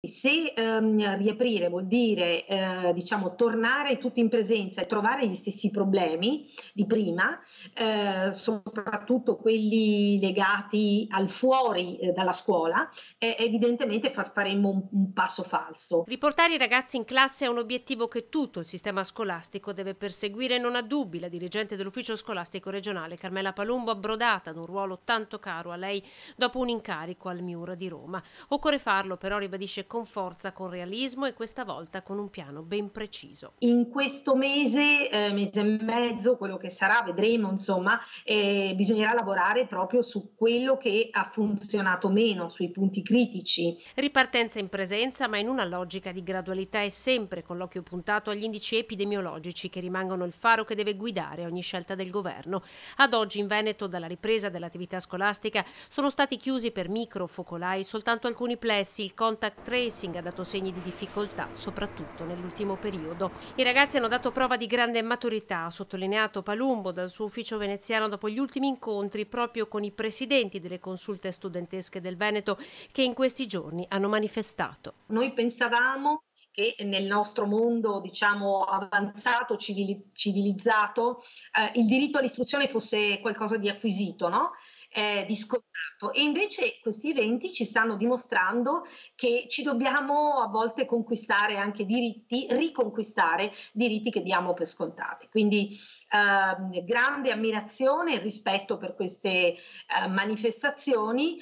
Se riaprire vuol dire, diciamo tornare tutti in presenza e trovare gli stessi problemi di prima, soprattutto quelli legati al fuori, dalla scuola, evidentemente faremmo un passo falso. Riportare i ragazzi in classe è un obiettivo che tutto il sistema scolastico deve perseguire, non ha dubbi la dirigente dell'ufficio scolastico regionale Carmela Palumbo, approdata ad un ruolo tanto caro a lei dopo un incarico al MIUR di Roma. Occorre farlo però, ribadisce, con forza, con realismo e questa volta con un piano ben preciso. In questo mese, mese e mezzo, quello che sarà, vedremo insomma, bisognerà lavorare proprio su quello che ha funzionato meno, sui punti critici. Ripartenza in presenza, ma in una logica di gradualità e sempre con l'occhio puntato agli indici epidemiologici che rimangono il faro che deve guidare ogni scelta del governo. Ad oggi in Veneto, dalla ripresa dell'attività scolastica, sono stati chiusi per microfocolai soltanto alcuni plessi. Il contact tracing ha dato segni di difficoltà, soprattutto nell'ultimo periodo. I ragazzi hanno dato prova di grande maturità, ha sottolineato Palumbo dal suo ufficio veneziano dopo gli ultimi incontri proprio con i presidenti delle consulte studentesche del Veneto che in questi giorni hanno manifestato. Noi pensavamo che nel nostro mondo, diciamo, avanzato, civilizzato, il diritto all'istruzione fosse qualcosa di acquisito, no, di scontato. E invece questi eventi ci stanno dimostrando che ci dobbiamo a volte conquistare anche diritti, riconquistare diritti che diamo per scontati. Quindi, grande ammirazione e rispetto per queste, manifestazioni.